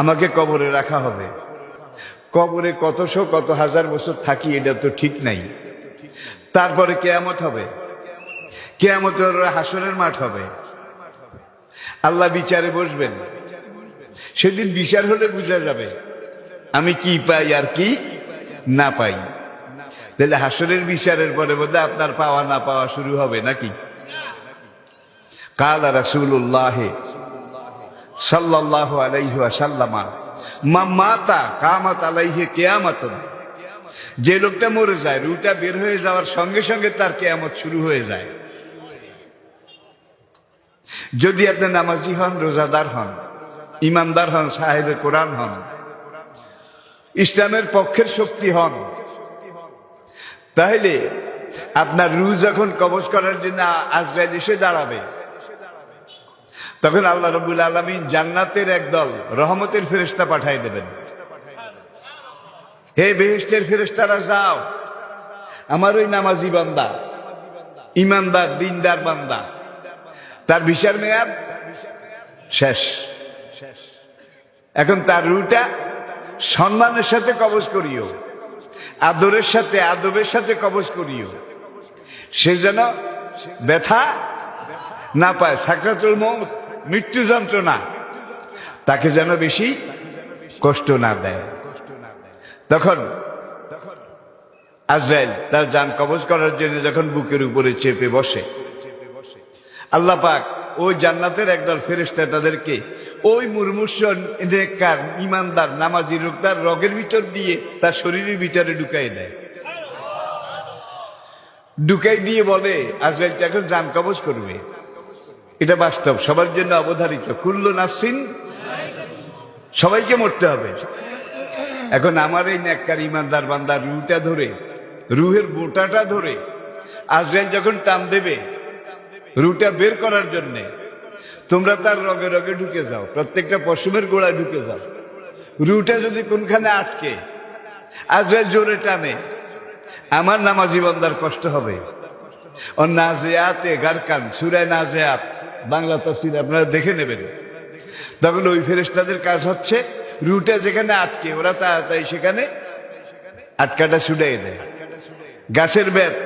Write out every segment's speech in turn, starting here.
আমাকে কবরে রাখা হবে। কবরে কতশো কত হাজার বছর থাকি এটা তো ঠিক নাই। তারপরে কেয়ামত হবে, কেয়ামতের হাসরের মাঠ হবে, আল্লাহ বিচারে বসবেন। সেদিন বিচার হলে বোঝা যাবে আমি কি পাই আর কি না পাই। তাহলে হাসরের বিচারের পরে বোধহয় আপনার পাওয়া না পাওয়া শুরু হবে নাকি? কালা রাসূলুল্লাহ সাল্লাল্লাহু আলাইহি ওয়াসাল্লাম মান মাতা কামাত আলাইহি কিয়ামাতুন। যে লোকটা মরে যায়, রুহটা বের হয়ে যাওয়ার সঙ্গে সঙ্গে তার কিয়ামত শুরু হয়ে যায়। যদি আপনি নামাজি হন, রোজাদার হন, ইমানদার হন, সাহেবে কোরআন হন, ইসলামের পক্ষের শক্তি হন, তাহলে আপনার রূহ যখন কবজ করার জন্য আজরাইল এসে দাঁড়াবে, তখন আল্লাহ রাব্বুল আলামিন জান্নাতের একদল রহমতের ফেরেশতা পাঠিয়ে দেবেন। হে বেহেশতের ফেরেশতারা, যাও, আমার ওই নামাজি বান্দা, ইমানদার, দিনদার বান্দা, তার ভিসার মেয়াদ শেষ। এখন তার রূহটা সম্মানের সাথে কবজ করিও, আদরের সাথে, আদবের সাথে কবজ করিও, সে যেন ব্যথা না পায়। সাকরাতুল মউত, মৃত্যু যন্ত্রণা, তাকে যেন বেশি কষ্ট না দেয়। তখন আজরাইল তার জান কবজ করার জন্য যখন বুকের উপরে চেপে বসে, আল্লাহ পাক ওই জান্নাতের একদল ফেরেশতা তাদেরকে ওই মুরমুষ নেককার ইমানদার নামাজি লোক তার রগের ভিতর দিয়ে তার শরীরের ভিতরে ঢুকাই দেয়। ঢুকাই দিয়ে বলে আজরাইল এখন জান কবজ করবে। এটা বাস্তব, সবার জন্য অবধারিত। কুল্লু নাফসিন, সবাইকে মরতে হবে। এখন আমার এই নেককার ইমানদার বান্দার রুহটা ধরে, রুহের বোটাটা ধরে আজরাইল যখন টান দেবে রুহটা বের করার জন্য, তোমরা তার রগে রগে ঢুকে যাও, প্রত্যেকটা পশমের গোড়ায় ঢুকে যাও। রুহটা যদি কোনখানে আটকে আজরাইল জোরে টানে, আমার নামাজি বান্দার কষ্ট হবে। ও নাজিয়াতে গারকান, সূরা নাজিয়াত বাংলা তাফসীর আপনারা দেখে নেবেন। তখন ওই ফেরেশতাদের কাজ হচ্ছে রুহটা যেখানে আটকে, ওরা তাড়াতাড়ি সেখানে আটকাটা ছুড়াই দেয়। গাছের বেত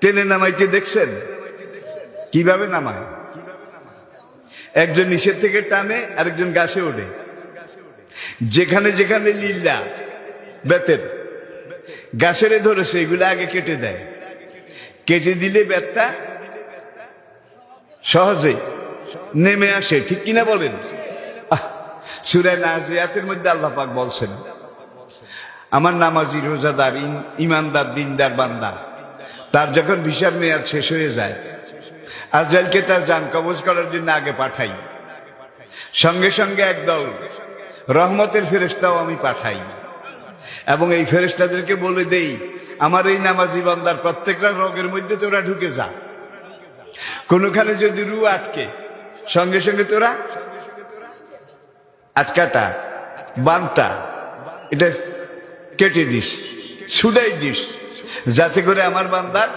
টেনে নামাইতে দেখছেন কিভাবে নামায়? একজন নিচের থেকে টানে, আরেকজন গাছে ওঠে। যেখানে যেখানে লিল্লা বেতের গাছের ধরেছে এগুলো আগে কেটে দেয়। কেটে দিলে বেতটা সহজে নেমে আসে, ঠিক কিনা বলেন? সূরা নাজিয়াতের মধ্যে আল্লাহ পাক বলছেন, আমার নামাজি, রোজাদার, ইমানদার, দিনদার বান্দা, তার যখন ভিসার মেয়াদ শেষ হয়ে যায়, আজরাইলকে তার জান কবজ করার জন্য আগে পাঠাই, সঙ্গে সঙ্গে একদল রহমতের ফেরেশতাও আমি পাঠাই, এবং এই ফেরেশতাদেরকে বলে দেই আমার এই নামাজি বান্দার প্রত্যেকটা রোগের মধ্যে তোরা ঢুকে যা। কোনখানে যদি রু আটকে, সঙ্গে সঙ্গে তোরা আটকাটা, বানটা এটা কেটে দিস, ছুড়াই দিস, যাতে করে আমার বান্দার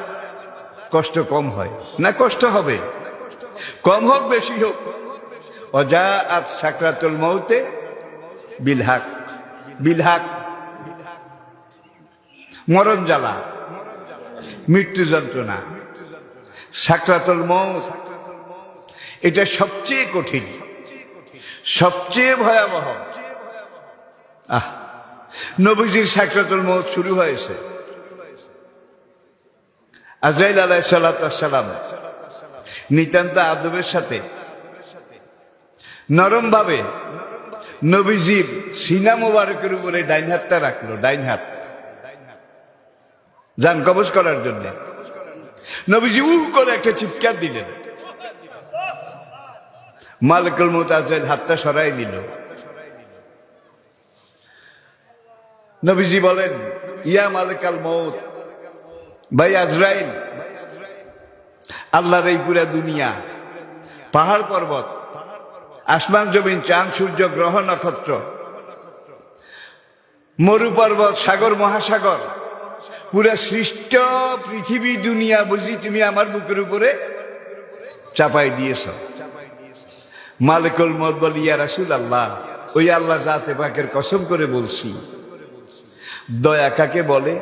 কষ্ট কম হয়। না, কষ্ট হবে, কম হোক বেশি হোক। ওয়াজাআত সাকরাতুল মউতে বিল হক, বিল হক, মরণ জ্বালা, মৃত্যু যন্ত্রণা, সাকরাতুল মউত, এটা সবচেয়ে কঠিন, সবচেয়ে ভয়াবহ। নবীজির সাকরাতুল মউত শুরু হয়েছে। আজরাইল আলাইহিস সালাতু ওয়াস সালাম নিতান্ত আদবের সাথে নরম ভাবে নবীজির সিনা মোবারকের উপরে ডাইন হাতটা রাখলো, ডাইন হাত, জান কবজ করার জন্য। নবীজি উহ করে একটা চিৎকার দিলেন। মালিকুল মউত আজরাইল হাতটা সরাই নিল। নবীজি বলেন, ইয়া মালিকাল মউত, ভাই আজরাইল, আল্লাহর এই পুরা দুনিয়া, পাহাড় পর্বত, আসমান জমিন, চাঁদ সূর্য গ্রহ নক্ষত্র, মরু পর্বত, সাগর মহাসাগর, পুরা সৃষ্ট পৃথিবী দুনিয়া বুঝি তুমি আমার বুকের উপরে চাপাই দিয়েছ। মালিকুল মউত বলি, ইয়া রাসূলুল্লাহ, ওই আল্লাহ জাতে পাকের কসম করে বলছি, দয়া কাকে বলে?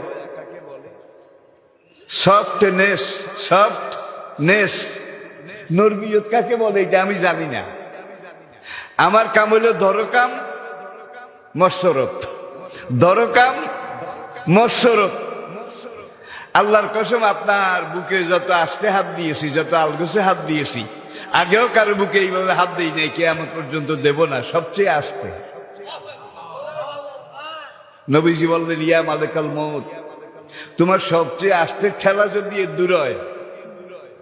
Softness, softness. নরমিয়ত কাকে বলে এটা আমি জানি না। আমার কাম হইল দরকাম মসরত, দরকাম মসরত। আল্লাহর কসম, আপনার বুকে যত আস্তে হাত দিয়েছি, যত আলগোছে হাত দিয়েছি, আগেও কারো বুকে এইভাবে হাত দিই নাই, কিয়ামত পর্যন্ত দেব না, সবচেয়ে আস্তে। নবীজি বললেন, ইয়া মালিকাল মউত, তোমার সবচেয়ে আস্তে ঠেলা যদি দূর হয়।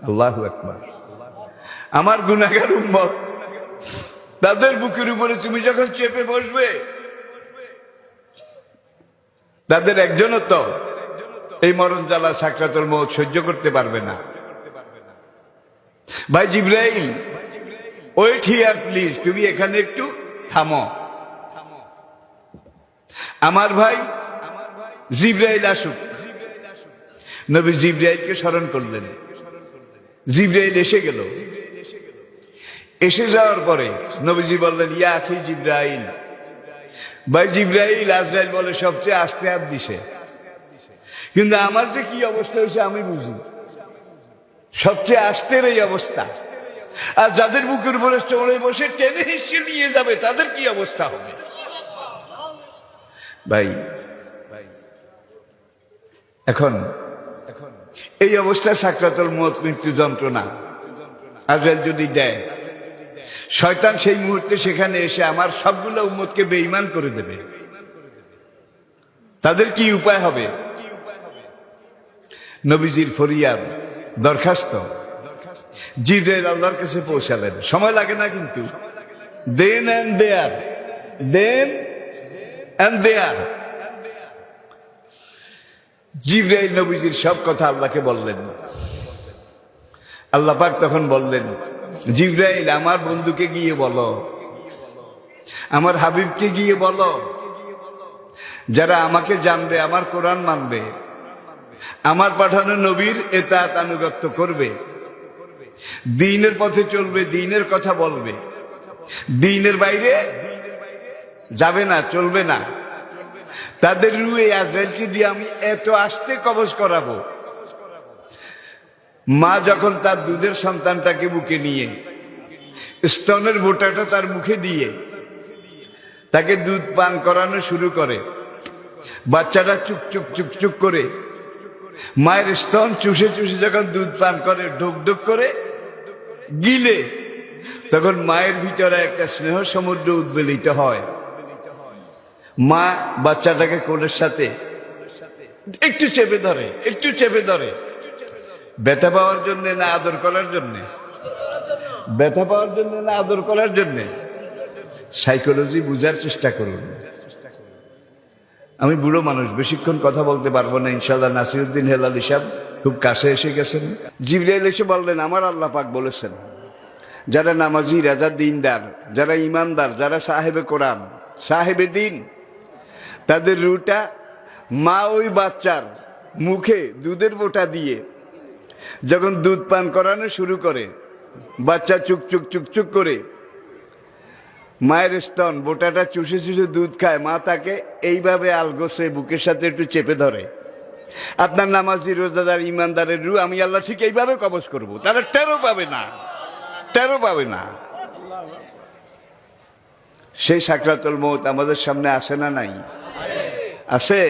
আল্লাহু আকবার। আমার গুনাহগার উম্মত, তাদের বুকের উপরে তুমি যখন চেপে বসবে, তাদের একজনও তো এই মরণ জ্বালা সাকরাতুল মউত সহ্য করতে পারবে না। ভাই জিবরাইল, ওয়েট হিয়ার প্লিজ, তুমি এখানে একটু থামো। আমার ভাই জিবরাইল আসুক। নবী জিবরাইলকে স্মরণ করলেন। জিবরাইল এসে গেল। এসে যাওয়ার পরে নবীজি বললেন, ইয়া আখি জিবরাইল। ভাই জিবরাইল, আজরাইল বলে সবচেয়ে আস্তে হাত দিছে, কিন্তু আমার যে কি অবস্থা হয়েছে আমি বুঝি। সবচেয়ে আস্তের এই অবস্থা, আর যাদের বুকের উপরে চলে বসে টেনে হিসেবে নিয়ে যাবে তাদের কি অবস্থা হবে? ভাই এখন এই অবস্থায় সাকরাতুল মউত, মৃত্যু যন্ত্রণা আজরাইল যদি দেয়, শয়তান সেই মুহূর্তে সেখানে এসে আমার সবগুলো উম্মতকে বেঈমান করে দেবে। তাদের কি উপায় হবে? নবীজির ফরিয়াদ, দরখাস্ত জিবরাইল আল্লাহর কাছে পৌঁছালেন। সময় লাগে না কিন্তু। দেন এন্ড দেয়ার, দেন এন্ড দেয়ার জিবরাইল নবীজির সব কথা আল্লাহকে বললেন। আল্লাহ পাক তখন বললেন, জিবরাইল, আমার বন্ধুকে গিয়ে বলো, আমার হাবিবকে গিয়ে বলো, যারা আমাকে জানবে, আমার কোরআন মানবে, আমার পাঠানো নবীর এতাত আনুগত্য করবে, দ্বীনের পথে চলবে, দ্বীনের কথা বলবে, দ্বীনের বাইরে যাবে না, চলবে না, তাদের রুহে আজরাইলকে দিয়ে আমি এত আস্তে কবজ করাবো, মা যখন তার দুধের সন্তানটাকে বুকে নিয়ে স্তনের বোঁটাটা তার মুখে দিয়ে তাকে দুধ পান করানো শুরু করে, বাচ্চাটা চুকচুক চুকচুক করে মায়ের স্তন চুষে চুষে যখন দুধ পান করে, ঢোক ঢোক করে গিলে, তখন মায়ের ভিতরে একটা স্নেহ সমুদ্র উদ্বেলিত হয়। মা বাচ্চাটাকে কোলের সাথে একটু চেপে ধরে, একটু চেপে ধরে। ব্যথা পাওয়ার জন্য না আদর করার জন্য? ব্যথা পাওয়ার জন্য না আদর করার জন্য? সাইকোলজি বুঝার চেষ্টা করুন। আমি বুড়ো মানুষ, বেশিক্ষণ কথা বলতে পারবো না ইনশাআল্লাহ। নাসিরউদ্দিন হেলালি সাহেব খুব কাছে এসে গেছেন। জিবরাইল এসে বললেন, আমার আল্লাহ পাক বলেছেন, যারা নামাজি, রাজা, দিনদার, যারা ইমানদার, যারা সাহেবে কোরআন, সাহেবে দিন, তাদের রুটা মা ওই বাচ্চার মুখে দুধের বোঁটা দিয়ে যখন দুধ পান করানো শুরু করে, বাচ্চা চুকচুক চুকচুক করে মায়ের স্তন বোঁটাটা চুষে চুষে দুধ খায়, মা তাকে এইভাবে আলগোসে বুকের সাথে একটু চেপে ধরে। আপনার নামাজি, রোজাদার, ইমানদারের রু আমি আল্লাহ ঠিক এইভাবে কবজ করব, তারা টেরও পাবে না, টেরও পাবে না। সেই সাকরাতুল মউত আমাদের সামনে আসে না? নাই? আসে।